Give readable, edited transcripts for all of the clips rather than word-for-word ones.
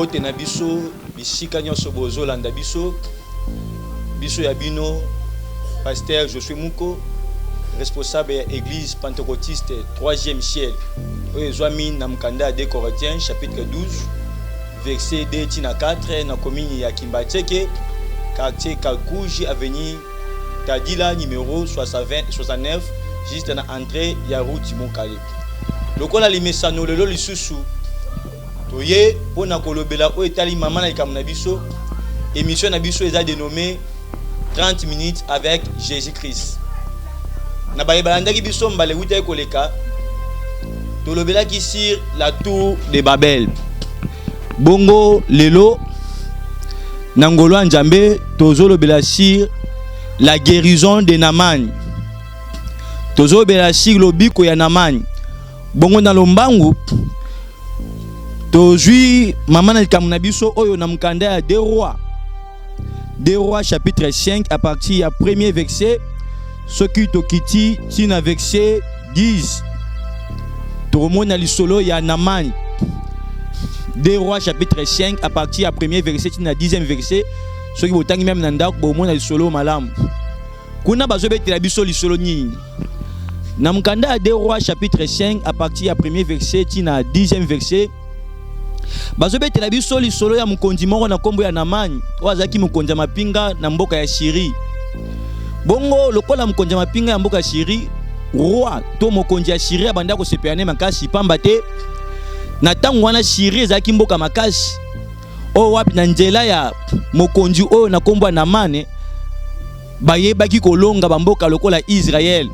Ote na biso bisika nyonso bozolanda biso ya bino pasteur Josué Muko responsable de l'église pentecôtiste 3e ciel Oezwami na mkanda de Corinthiens chapitre 12 verset 2 à 4 na commune ya Kimbateke quartier Kalkouji avenue Tadila numéro 69 juste na entrée ya route Mokale lokola limesano lelo lisusu toye pona kolobela o etali mama na likambo na biso émission na biso eza dénommée 30 minutes avec Jésus-Christ na bayebalandaki biso mbale wuta koleka tolobela ki sur la tour de Babel bongo lelo na ngolo Nzambe tozolobela sur la guérison de Naman tozolobela sur lobiko ya Naman bongo na lombangu tozui mama na likambo na biso oyo na mkanda ya Deux Rois chapitre 5 à partir ya premier verset soki tokiti tina verset 10 tomona lisolo ya Naman. Deux Rois chapitre 5 à partir ya premier verset tina 10e verset soki botangi même na ndako bomona lisolo malamu kuna bazobetela biso lisolo nini na mkanda ya Deux Rois chapitre 5 à partir ya premier verset tina 10e verset bazobetela biso lisolo ya mukonzi moko na kombo ya Naman wazaki mukonzi mapinga na mboka ya Syrie bongo lokola mukonzi mapinga ya mboka ya Syrie roi to mukonzi ya Syrie abanda ko sepeane makasi pamba te na tango wana Syrie ezaki mboka makasi o wapi na nzela ya mukonzi oyo na kombo ya Naman bayebaki kolonga bamboka lokola Israël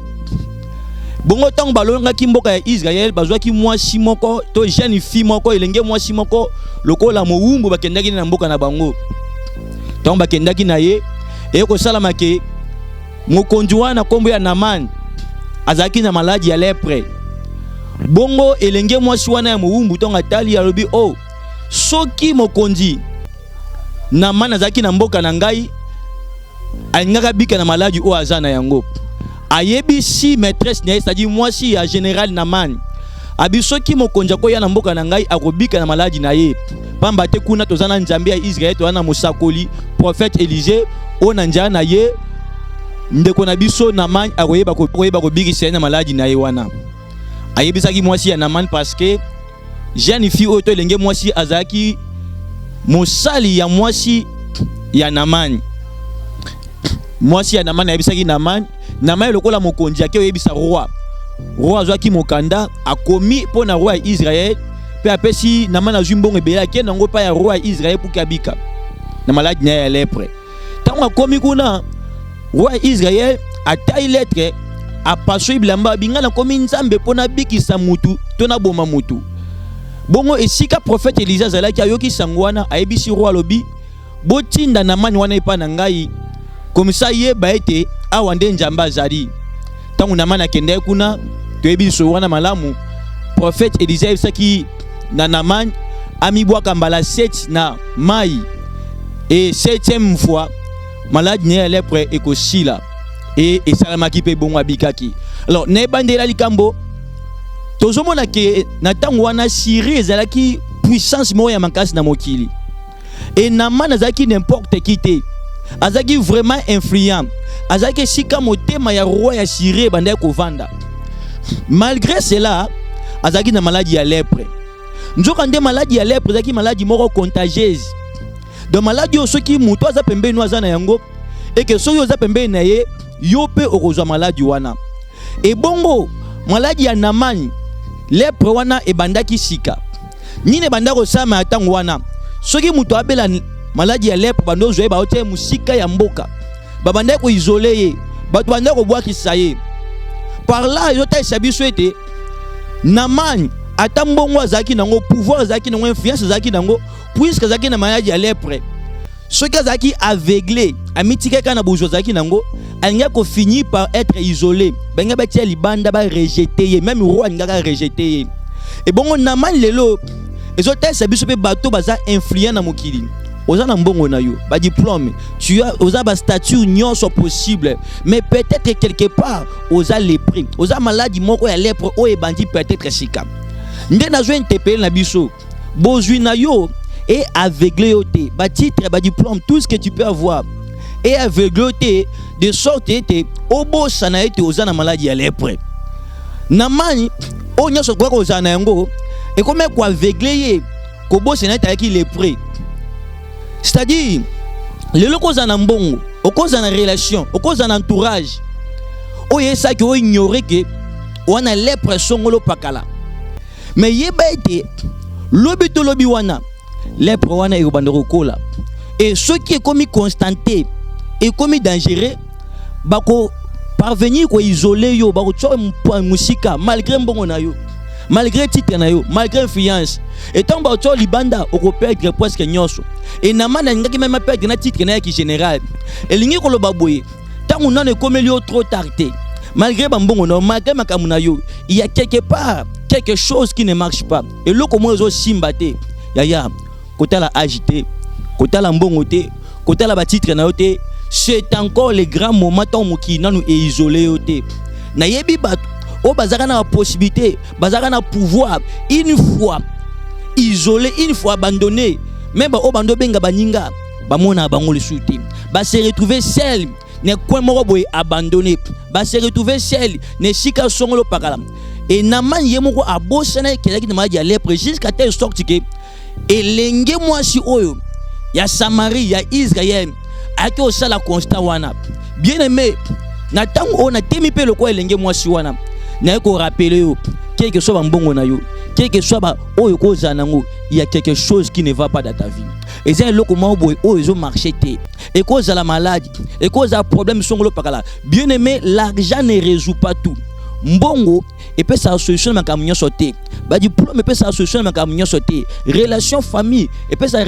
bongo tango balongaki mboka ya Israël bazwaki mwasi moko to jeune fille moko elenge mwasi moko lokola mowumbu bakendaki na mboka na bango tango bakendaki na ye eko salama ke mokonzi wana kombo ya Naman azaki na maladi ya lepre bongo elenge mwasi wana ya mowumbu tango atali alobi oh soki mokonzi Naman azaki na mboka na ngai alingaka bika na maladi o azana yango ayebi si maîtresse ne c'est-à-dire mwasi ya général Naman abisoki mokonja ko ya na mboka na ngai akobika na maladi na ye pamba te kuna tozana Nzambe ya Israël to wana mosakoli prophète Élisée ona njana na ye ndeko na biso Naman akoyeba kobikisa na maladi na ye wana ayebisaki mwasi ya Naman parce que jeune fille oto elenge mwasi azaki mosali ya mwasi ya Naman mwasi ya Naman ayebisaki Naman lokola mokonzi ake oyebisa roi azwaki mokanda akomi pona roi ya Israël pe apesi Naman azwi mbongo ebele ake nango pa ya roi ya Israël pour kabika na maladi na ya lepre tango akomi kuna roi ya Israël atai lettre apasoi bilamba bingana komi Nzambe pona bikisa mutu to na boma mutu bongo esika prophète Élisée azalaki ayoki sango wana ayebisi roi lobi botinda Naman wana epa na ngai comme ça yeba ete awa nde Nzambe azali tangu Naman akende kuna toyebi so wana malamu prophète Élisée saki na Naman amibwaka mbala 7 na mai et 7e fois maladi ne lepre ekosila et esalamaki pe bongo abikaki alors ne bandela likambo tozomona ke na tangu wana Syrie ezalaki puissance mo ya makasi na mokili et Naman azaki n'importe qui te azaki vraiment influent azaki sika motema ya roi ya Syrie banda kovanda malgré cela azaki na maladie ya lèpre nzoka nde maladie ya lèpre azaki maladie moko contagieuse donc maladie osoki muto aza pembeni azana yango et que soki oza pembeni na ye yo pe okozwa maladie wana et bongo maladie ya Naman lèpre wana ebandaki sika nini banda kosama atango wana soki muto abela maladie ya lèpre bando zoye ba ote musika ya mboka babanda ko isoler ye bato banda ko bwakisa ye par là yota isabiso ete Naman atambongo azaki nango pouvoir azaki nango influence azaki nango puisque azaki na maladie ya lèpre soki azaki aveuglé amitika kana bozo azaki nango alinga ko finir par être isolé benga batia libanda ba rejeter ye même roi ngaka rejeter ye et bongo Naman lelo ezota isabiso pe bato baza influent na mokili oza na mbongo na yo ba diplôme tu as oza ba statut nyonso possible mais peut-être quelque part oza lépreux oza maladie moko ya lèpre o ebandi peut-être sika nde nazo interpeller na biso bozwi na yo et aveugler yote ba titre ba diplôme tout ce que tu peux avoir et aveugler de sorte que obo sana ete ozana maladie ya lèpre na mani o nyoso kwa kozana yango et comme quoi aveugler ko bo sana ete ki lèpre c'est-à-dire le kozana mbongo okozana relation okozana entourage o yesa ki o ignorer que wana lèpre songolo pakala mais yeba ete lobi to lobi wana lèpre wana ekobanda kola et ceux qui est commis constanté et commis dangereux bako parvenir ko isoler yo bako tsoa musika malgré mbongo na yo malgré titre na yo malgré influence et tant ba tsoa libanda oko perdre presque nyonso et na mana ngaki même perdre na titre na ki général et lingi ko lo baboye tant on ne komeli yo trop tardé malgré bambongo na malgré makamuna yo il y a quelque part quelque chose qui ne marche pas et lo comment zo simbate yaya kota la agité kota la mbongo te kota la ba titre na yo te c'est encore le grand moment tant moki nanu et isolé yo te na yebi ba o bazaka na possibilité bazaka na pouvoir une fois isolé une fois abandonné même ba o bando benga baninga ba mona bango le souté ba se retrouver seul ne coin moko boy abandonné ba se retrouver seul ne sika songolo pakala et naman yemoko abosana kelaki na maladie ya lèpre jusqu'à telle sorte que elenge mwasi oyo ya Samarie ya Israël aki osala constat wana bien aimé na tango on a temi pe lokwa elenge mwasi wana na ko rappeler yo quelque soit mbongo na yo quelque soit ba oyo ko zanango il y a quelque chose qui ne va pas dans ta vie et c'est le comment boy oyo marché te et cause la maladie et cause un problème songolo pakala bien aimé l'argent ne résout pas tout mbongo et peut sa solution makamunyo sauté ba diplôme peut sa solution makamunyo sauté relation famille et peut sa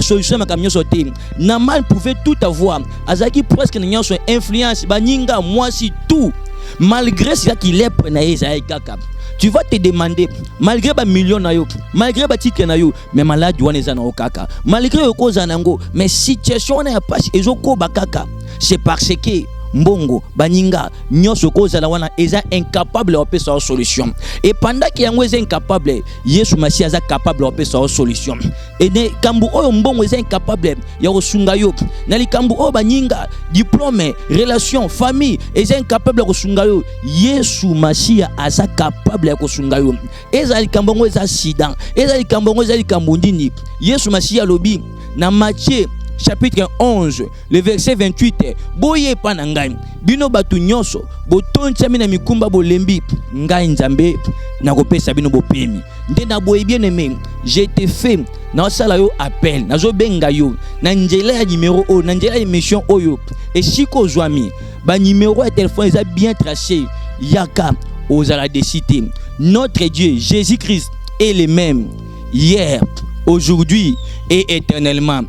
solution makamunyo sauté namal pouvait tout avoir azaki presque n'ayant son influence baninga moi si tout malgré ce qu'il est prenaye za kaka tu vas te demander malgré ba million na yo malgré ba titre na yo mais malade wana za na okaka malgré ko za nango mais situation na ya passe ezoko bakaka c'est parce que mbongo baninga nyoso kozala wana eza incapable de faire solution et pendant que yango eza incapable Yesu Masia eza capable de faire solution et ne kambu oyo mbongo eza incapable ya kosunga yo na likambu oyo baninga diplôme relation famille eza incapable de kosunga yo Yesu Masia eza capable de kosunga yo eza likambu ngo eza sida eza likambu ngo eza likambu ndini Yesu Masia lobi na Matthieu chapitre 11 le verset 28 boye pana ngai bino batu nyonso botontia mina mikumba bolembi ngai nzambe na kopesa bino bopemi nde na boye bien aimé j'ai été fait na sala yo appel na zo benga yo na njela ya numéro o na njela ya mission oyo et siko zwami ba numéro ya téléphone eza bien tracé yaka ozala de cité notre Dieu Jésus-Christ est le même hier aujourd'hui et éternellement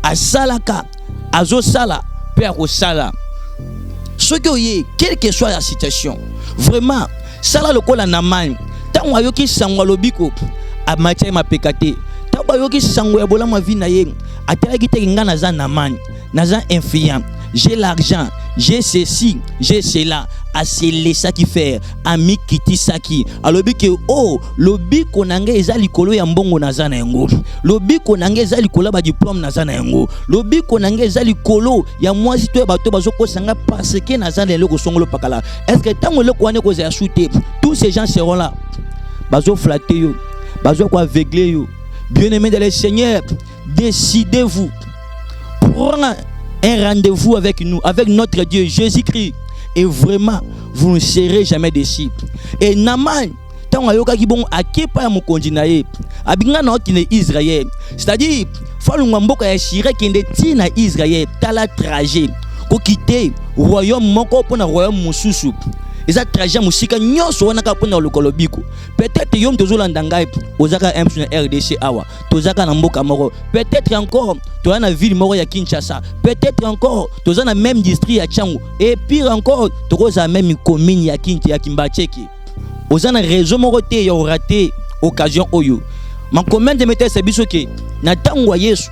asalaka azosala père osala ce que yé quelle que soit la situation vraiment sala lokola na mani tango ayoki sangwa lobiko a matière ma pekate tango ayoki sangwa ya bola ma vie na ye atalaki te nga naza na mani naza influent j'ai l'argent j'ai ceci j'ai cela asele saki faire ami kiti saki alobi ke oh lobi konanga eza likolo ya mbongo naza na yango lobi konanga eza likolo ba diplôme naza na yango lobi konanga eza likolo ya mwasi to bato bazoko sanga parce que naza na loko songolo pakala est-ce que tango le kwane ko za shooter tous ces gens seront là bazo flatter yo bazo ko aveugler yo bien-aimés dans le Seigneur décidez-vous prendre un rendez-vous avec nous avec notre Dieu Jésus-Christ. Et vraiment, vous ne serez jamais déçus. Et Naman, tant ayoka ki bon akepa ya mokonzi na ye, abinga na okine Israël. C'est-à-dire, falunga mboka ya shire kende ti na Israël, tala trajet, ko quitter royaume moko pona royaume mususu. Eza trajet musika nyonso wana ka pona lokolo biko. Peut-être yom tozolanda ngai ozaka MC na RDC awa, tozaka na mboka moko. Peut-être encore toza na ville moko ya Kinshasa. Peut-être encore toza na même district ya Tchangu. Et pire encore toza même commune ya Kinti ya Kimbacheki. Oza na réseau moko te ya raté occasion oyo. Ma commande de mettre biso ke na tango Yesu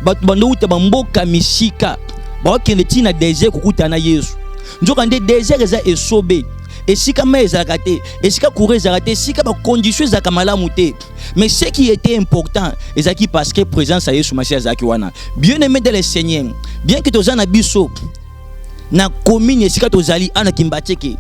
batu bando uta mboka misika. Ba okende tina désert kokuta na Yesu. Njoka nde désert eza esobe. esika ma ezalaka te, esika courant ezalaka te, esika ba condition ezalaka malamu te. Mais ce qui était important ezalaki parce que présence ya Yesu Masiya ezalaki wana. Bien aimé dans le Seigneur, bien que toza na biso na commune esika tozali ana Kimbateke,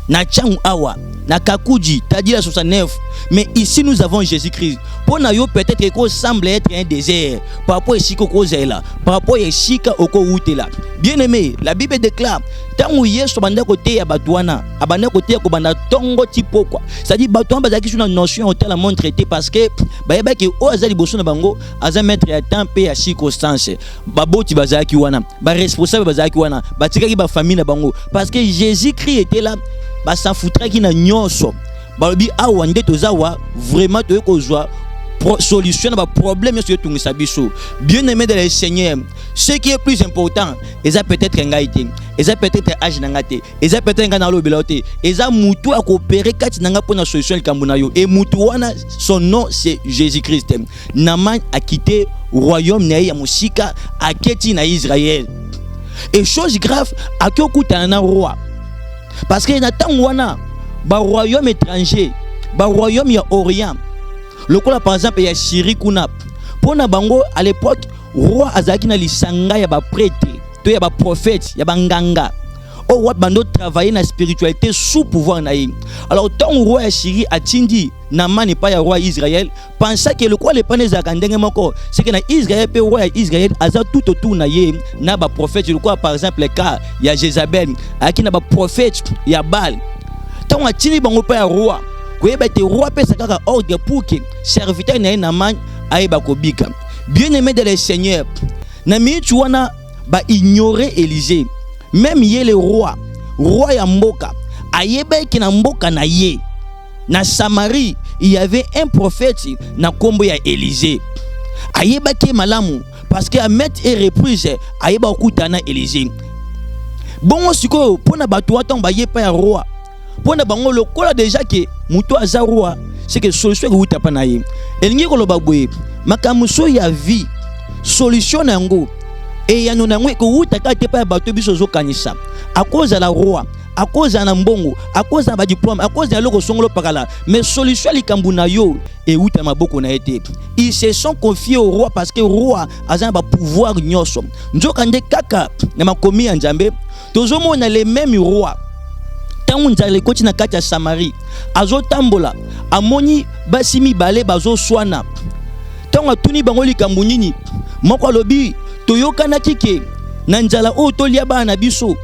na Tchangu awa, na Kakuji, Tadila 69, mais ici nous avons Jésus-Christ. Pour na yo peut-être que semble être un désert par rapport à Siko Kozela, par rapport à Sika Oko Utela. Bien aimé, la Bible déclare tangu Yesu banda côté ya batwana, abanda côté ya kobanda tongo tipo quoi. C'est-à-dire batwana bazaki sur une notion hôtel à monde traité parce que bayeba ke o azali bosso na bango aza mettre ya temps pe ya circonstance. Baboti bazaki wana, ba responsable bazaki wana, batikaki ba famille na bango parce que Jésus-Christ était là. Ba s'en foutra qui na nyonso balobi awa nde tozawa vraiment to ekozwa solution na problème sur tungisa biso. Bien aimé de le Seigneur, ce qui est plus important eza peut-être ngaité, eza peut-être âge na ngate, eza peut-être ngana lo belote, eza mutu a coopérer kati nanga pona solution likambuna yo et mutu wana son nom c'est Jésus-Christ. Naman a quitté royaume na ya musika a keti na Israël. Et chose grave a kyokuta na roi. Parce que na tant wana ba royaume étranger, ba royaume ya Orient. Le quoi par exemple ya Syrie kuna. Pona bango à l'époque roi azaki na lisanga ya ba prêtre, to ya ba prophète, ya ba nganga. O wat bando travailler na spiritualité sous pouvoir na yi. Alors tant roi ya Syrie atindi na mani pa ya roi Israël, pensa que le quoi le pané za kandenge moko, c'est que na Israël pe roi ya Israël aza tout autour na ye na ba prophète, le quoi par exemple le cas ya Jézabel, aki na ba prophète ya Baal. Tant atindi bango pa ya roi, koyeba te roi pe sakaka ordre pour que serviteur na ye na mani ayeba kobika. Bien aimé de le Seigneur, na minute wana ba ignorer Élisée. Même yé le roi ya mboka, ayeba ki na mboka na ye. Na Samarie, il y avait un prophète na kombo ya Élisée. Ayeba ki malamu parce que à mettre et reprise ayeba okuta na Élisée. Bon siko pona bato watomba ye pa ya roi. Pona bango lokola déjà que muto aza roi, c'est que solution ko uta pa na ye. Elingi ko loba boye, makamuso ya vie, solution nango. Et ya nonangwe ko utaka te pa bato biso zo kanisa. À cause de la roi, à cause de mbongo, à cause de ba diplôme, à cause de loko songolo pakala, mais solution likambuna yo et uta maboko na été. Ils se sont confiés au roi parce que roi a un pouvoir nyoso. Nzokande kaka na makomi ya Nzambe, tozomo na les mêmes rois. Tangu nzale koti na kati ya Samarie, azo tambola, amoni basimi bale bazo swana. Tangu atuni bango likambu nini, moko lobi toyokana kike na nzala o tolia bana biso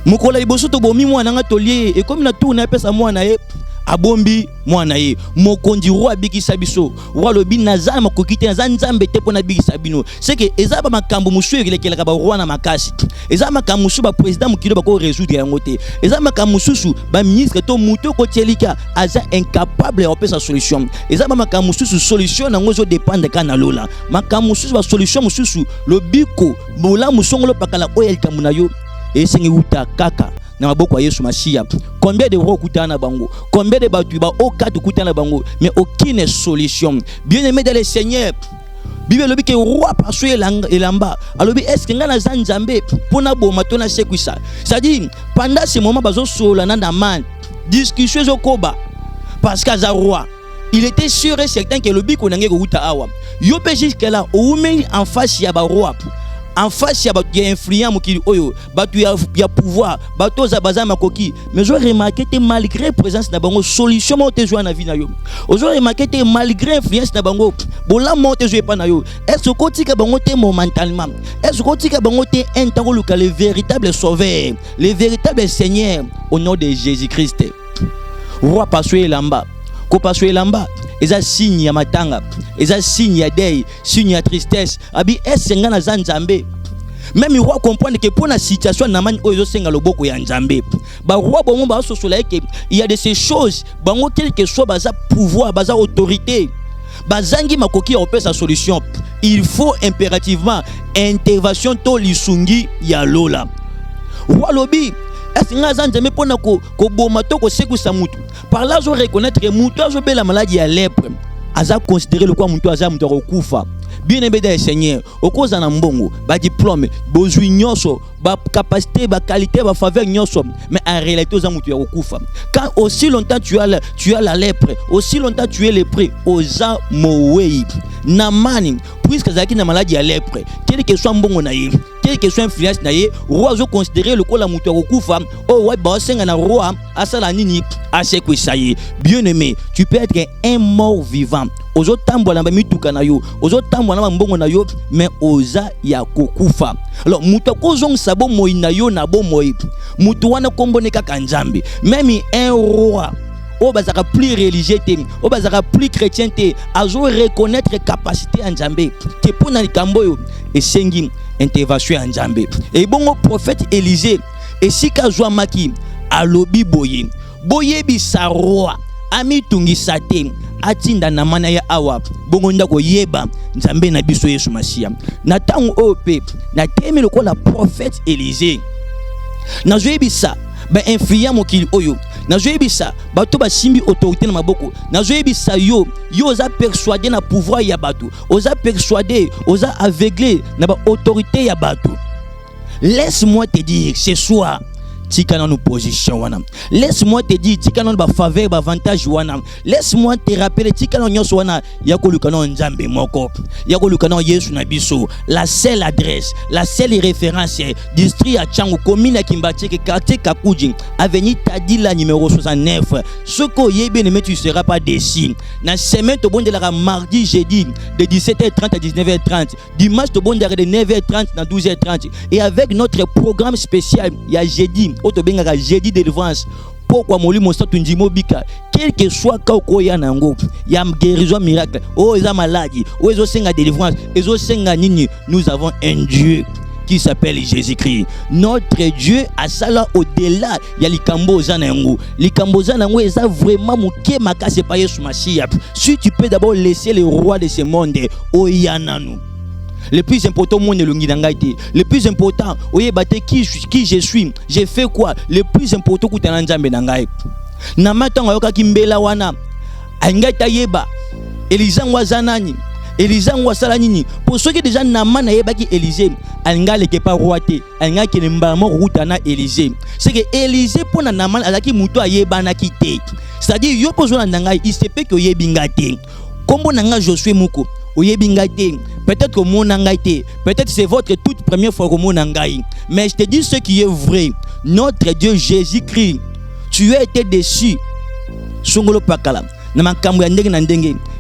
mukola liboso to bomi mwana nga tolie e comme na tourna pesa mwana ye abombi mwana ye mokonzi roi bikisa biso roi lobi nazala makokite na Nzambe te pona bikisa bino c'est que ezaba makambo musu elekelaka ba roi na makasi ezaba makambo musu ba président mukilo ba ko résoudre yango te ezaba makambo musu ba ministre to muto ko tielika aza incapable ya opesa solution ezaba makambo musu solution nango zo dépendre kana lola makambo musu ba solution musu lobiko bola musongolo pakala oya likamuna yo esengi uta kaka na maboko ya Yesu Masiya. Combien de rois kutana bango, combien de batu ba okatu kutana bango, mais aucune solution. Bien aimé dans le Seigneur, Bible lobi ke roi paswe elamba alobi est-ce que ngana za Nzambe pona boma tona sekwisa. C'est-à-dire pendant ce moment bazo sola na man discussion zo koba parce que za roi il était sûr et certain que lobi ko nangé ko uta awa yo pe jusqu'à là ou même en face ya ba roi en face ya batu ya influent mokili oyo batu ya pouvoir batu za baza makoki mais je remarqué que malgré présence na bango solution mo te joa na vie na yo ozo remarqué que malgré influence na bango bola mo te joa pa na yo est-ce que tika bango te momentalement est-ce que tika bango te un temps le véritable sauveur le véritable Seigneur au nom de Jésus-Christ roi paswe lamba ko paswe lamba eza signe ya matanga eza signe ya deuil signe ya tristesse abi esenga na Nzambe même roi comprendre que pour la situation na mani oyo senga loboko ya Nzambe ba roi bon ba sosola que il y a de ces choses bango quelque soit baza pouvoir baza autorité bazangi makoki ya opesa solution il faut impérativement intervention to lisungi ya lola roi lobi esenga Nzambe pona ko boma to ko sekusa mutu par là je reconnaître mutu azo bela maladie ya lèpre aza considéré le quoi mutu aza mutu akufa bien aimé dans le Seigneur au cause na mbongo ba diplôme bozwi nyonso ba capacité ba qualité ba faveur nyonso mais en réalité aux amutu ya kokufa. Quand aussi longtemps tu as la lèpre, aussi longtemps tu es lépreux oza mowei namani puisque zaki na maladie ya lèpre quel que soit mbongo na ye quel que soit influence na ye roi zo considérer le kola mutu ya kokufa oh ouais ba senga na roi asala nini asekwe saye. Bien aimé, tu peux être un mort vivant ozo tambola ba mituka na yo ozo tambola ba mbongo na yo mais oza ya kokufa. Alors mutu kozong sabo moi na yo na bo moi mutu wana kombone kaka nzambe même un roi o bazaka plus religieux te o bazaka plus chrétien te azo reconnaître capacité en nzambe te pona likambo yo esengi intervention en nzambe. Et bon prophète Élisée et sika zwa maki alobi boye bisa roi ami tungisa te atinda na mana ya awa bongo ndako yeba nzambe na biso Yesu Masia na tango ope na temi lokola prophète Élisée na zoyebisa ba influent mokili oyo na zoyebisa bato basimbi autorité na maboko na zoyebisa yo oza persuadé na pouvoir ya bato oza persuadé oza aveuglé na ba autorité ya bato. Laisse-moi te dire ce soir tika na nos position wana. Laisse-moi te dire tika na ba faveur ba avantage wana. Laisse-moi te rappeler tika na nyonso wana ya koluka na nzambe moko ya koluka na Yesu na biso. La seule adresse, la seule référence district ya Changu commune ya Kimbateke quartier Kakuji avenue Tadila numéro 69. Ce que yebe ne tu seras pas déçu. Na semaine to bonde la mardi jeudi de 17h30 à 19h30, dimanche to bonde de 9h30 à 12h30 et avec notre programme spécial ya jeudi otobenga jeudi de délivrance. Pourquoi molimo statu ndimo bika quel que soit ka okoya nango ya guérison miracle o eza maladie o ezo senga délivrance ezo senga nini, nous avons un Dieu qui s'appelle Jésus-Christ. Notre Dieu a sala au-delà ya likambo zanango. Likambo zanango eza vraiment muke makase pa Yesu Masia. Si tu peux d'abord laisser le roi de ce monde oyananu. Le plus important monde longi nangaite. Le plus important oye bate qui je suis, j'ai fait quoi? Le plus important kutana nzambe nangai. Na matango yoka kimbela wana aingaita yeba Elizangwa zanani Elizangwa sala nini pour ceux qui déjà namana yeba ki Élisée alinga leke pa roi te alinga ke mbamo rutana Élisée. C'est que Élisée pona namana azaki muto ayeba na kite. C'est-à-dire yo pozona nangai il se peut que yebinga te. Kombo nanga Josué Mouko peut-être que mon nangaïté, peut-être c'est votre toute première fois que mon nangaï. Mais je te dis ce qui est vrai. Notre Dieu Jésus-Christ, tu as été déçu. Songolo pakala.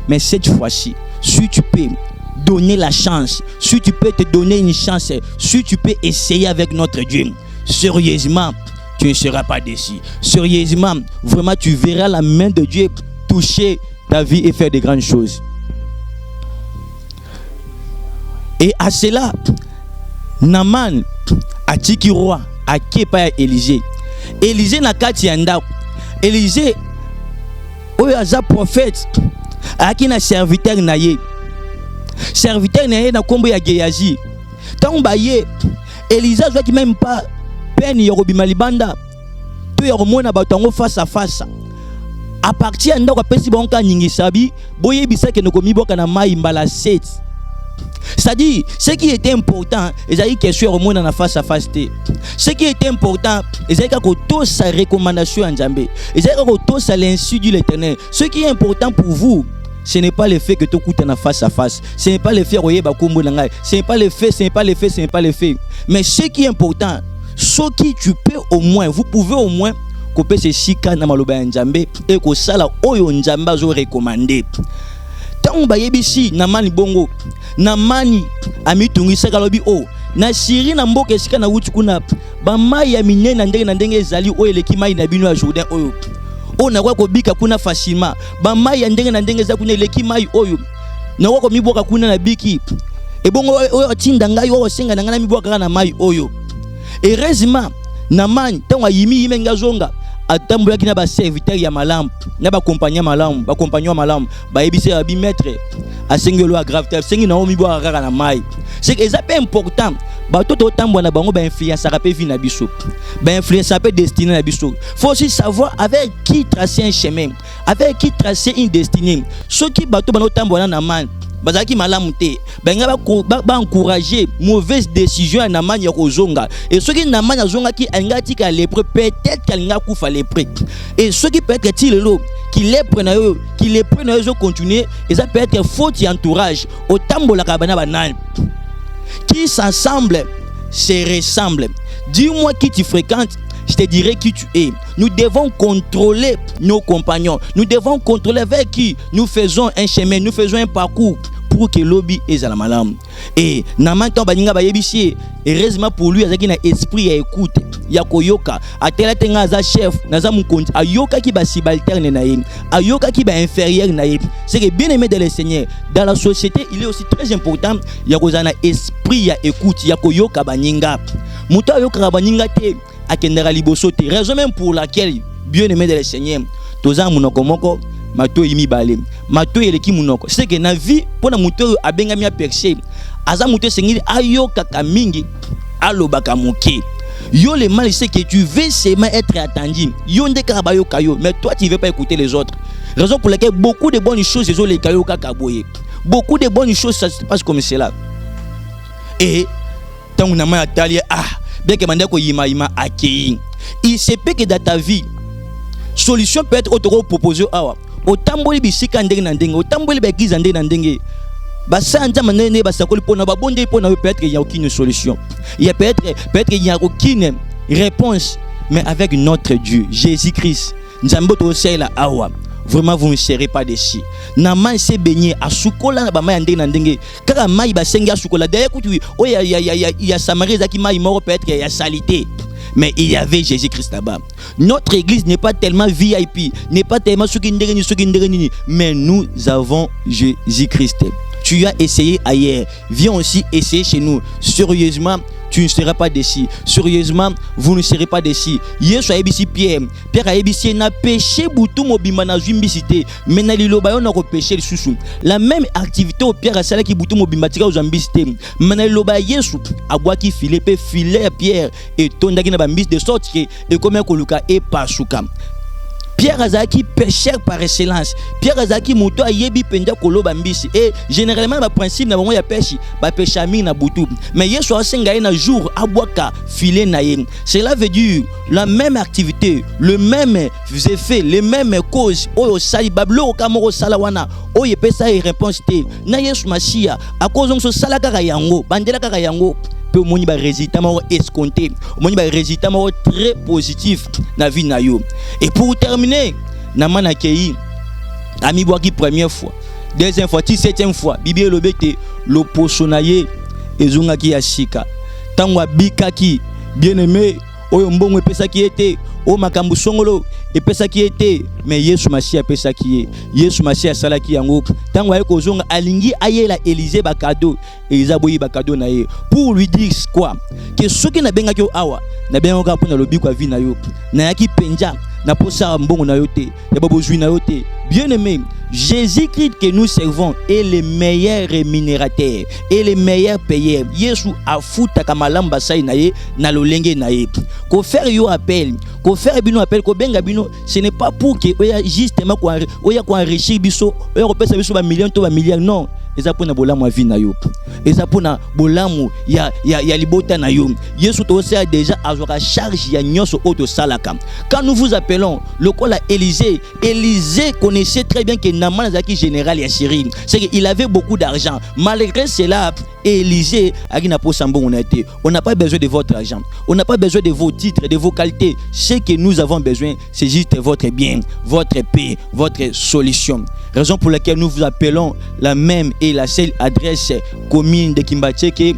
Mais cette fois-ci, si tu peux donner la chance, si tu peux te donner une chance, si tu peux essayer avec notre Dieu, sérieusement, tu ne seras pas déçu. Sérieusement, vraiment, tu verras la main de Dieu toucher ta vie et faire de grandes choses. Et à cela, Naman a tiki roi a kepa Élisée. Élisée na kati yanda. Élisée oyo aza prophète a ki na serviteur na ye. Serviteur na ye na kombo ya Gehazi. Tant ba ye Élisée zo ki même pas peine ya robima libanda. To ya romona batango face à face. À partir ndako pesi bonka nyingi sabi boye bisake no komi boka na mai mbala 7. C'est-à-dire, ce qui était important, c'est que sur le monde en face à face. Ce qui était important, c'est que tout sa recommandation en Zambé. C'est que tout sa l'insu de l'Éternel. Ce qui est important pour vous, ce n'est pas le fait que tu coûtes en face à face. Ce n'est pas le fait que ce n'est pas le fait, ce n'est pas le fait, ce n'est pas le fait. Mais ce qui est important, ce qui tu peux au moins, vous pouvez au moins couper ces sika na maloba en Zambé et que ça là oyo Nzamba zo recommandé. Tant bayebisi namani bongo namani amitungisa kalobi o na siri na mboka esika na wuti kuna ba mai ya minene na ndenge ezali o eleki mai na bino ya Jourdain oyo o na kwa kobika kuna facilement ba mai ya ndenge za kuna eleki mai oyo na kwa miboka kuna na biki e bongo oyo tinda ngai o senga na ngana miboka na mai oyo heureusement namani tango yimi ngazonga atambula kina ba serviteur ya malamu na ba compagnon malamu ba ebise ba maître asengelo a gravité sengi na omi bo akaka na mai. C'est que ça c'est important ba toto tambwa na bango ba influence rapé vie na biso ba influence rapé destinée na biso. Faut aussi savoir avec qui tracer un chemin, avec qui tracer une destinée. Ceux qui bato ba tambwa na man bazaki malamu te benga ba encourager mauvaise décision na manya kozonga et ceux qui na manya zonga ki engati ka lépreux peut-être qu'alinga kufa lépreux et ceux qui peut être tilelo qui lépreux na yo qui lépreux na yo continuer et ça peut être faute entourage au tambola ka bana banal qui s'ensemble se ressemble. Dis-moi qui tu fréquentes, je te dirai qui tu es. Nous devons contrôler nos compagnons. Nous devons contrôler avec qui nous faisons un chemin, nous faisons un parcours pour que l'obi est à la malam. Et namantan baninga bayebisi heureusement pour lui azaki na esprit ya écoute ya koyoka atela tenga za chef naza mukonzi ayoka ki ba subalterne na ye ayoka ki ba inférieur na ye. C'est que bien aimé de le Seigneur dans la société il est aussi très important ya kozana esprit ya écoute ya koyoka baninga muto ayoka baninga te akendera liboso te. Raison même pour laquelle bien aimé de le Seigneur toza munoko moko mato yimi balé mato yeleki munoko c'est que na vie pona muto abengami a percer aza muto sengili ayoka kamingi alobaka moké yo le mal c'est que tu veux seulement être attendu yo ndeka bayoka yo mais toi tu veux pas écouter les autres. Raison pour laquelle beaucoup de bonnes choses les les kayoka kaboye beaucoup de bonnes choses ça se passe comme cela et tant on a mal à tailler bien que mandako yima akei il se peut que dans ta vie solution peut être auto proposée awa otamboli bisika ndenge na ndenge otamboli bakiza ndenge na ndenge basanja manene basakoli pona babonde pona peut-être il y a aucune solution il y a peut-être il y a aucune réponse mais avec notre Dieu Jésus-Christ nzambo to sela awa vraiment vous ne serez pas déçus na mai se baigner à sukola na ba mai ndenge na ndenge kaka mai basengi a sukola d'ailleurs kutu o ya Samarie zaki mai mort peut-être il y a salité. Mais il y avait Jésus-Christ là-bas. Notre église n'est pas tellement VIP, n'est pas tellement mais nous avons Jésus-Christ. Tu as essayé ailleurs, viens aussi essayer chez nous. Sérieusement, tu ne seras pas déçu. Sérieusement, vous ne serez pas déçus. Yesu a ébissi Pierre. Pierre a ébissi na péché boutou mobima na zumbisité. Mais na liloba on a repêché le sous. La même activité au Pierre a sala qui boutou mobima tika zumbisité. Mais na liloba Yesu a bois qui Philippe filet Pierre et tondaki na bambis de sorte que et comme koluka et pasuka. Pierre Azaki pécheur par excellence. Pierre Azaki moto ayebi penda koloba mbisi et généralement ba principe na bango ya pêche ba péchami na butu. Mais Yesu asenga na jour abwaka filet na ye. Cela veut dire la même activité, le même effet, les mêmes causes. Oyo sali bablo kamoro sala wana oyo pesa réponse te. Na Yesu Masia a cause on so sala kaka yango, bandela kaka yango. Moni ba résultat ma escompté moni ba résultat ma très positif na vie na yo. Et pour terminer na manakei ami boaki première fois deuxième fois septième fois bibi lobete lo posonaye ezunga ki asika tangwa bikaki bien aimé oyo mbongo pesa ki était o makambu songolo epesa ki était mais Yesu Masia pesa ki Yesu Masia sala ki yango tango ay kozonga alingi ayela Élysée ba cadeau Elisaboyi ba cadeau na ye pour lui dire quoi que ce qui na benga ki awa na benga ka pona lobi kwa vie na yo na yaki penja na posa mbongo na yo te ya babozui na yo te. Bien aimé, Jésus-Christ que nous servons est le meilleur rémunérateur et le meilleur payeur. Yesu afuta kamalamba sai na ye na lolenge na ye. Ko faire yo appel, ko faire bino appel, ko benga bino, ce n'est pas pour que oya justement ko oya ko enrichir biso, oya ko pesa biso ba million to ba milliard non. Eza pona bolamu a vie na yo. Eza pona bolamu ya libota na yo. Yesu to sait déjà azwaka charge ya nyonso auto salaka. Quand nous vous appelons le col à Élysée connaissait très bien que Naman Zaki général ya Syrie. C'est qu'il avait beaucoup d'argent. Malgré cela, Élysée a dit on n'a pas besoin de votre argent. On n'a pas besoin de vos titres, de vos qualités. Ce que nous avons besoin, c'est juste votre bien, votre paix, votre solution. Raison pour laquelle nous vous appelons la même et la seule adresse commune de Kimbatcheke,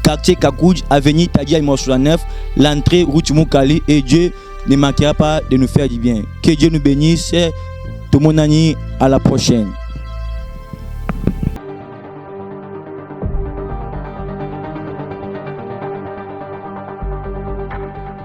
quartier Kakouj, avenue Tadia 69, l'entrée route Moukali, et Dieu ne manquera pas de nous faire du bien. Que Dieu nous bénisse. Tout mon ami, à la prochaine.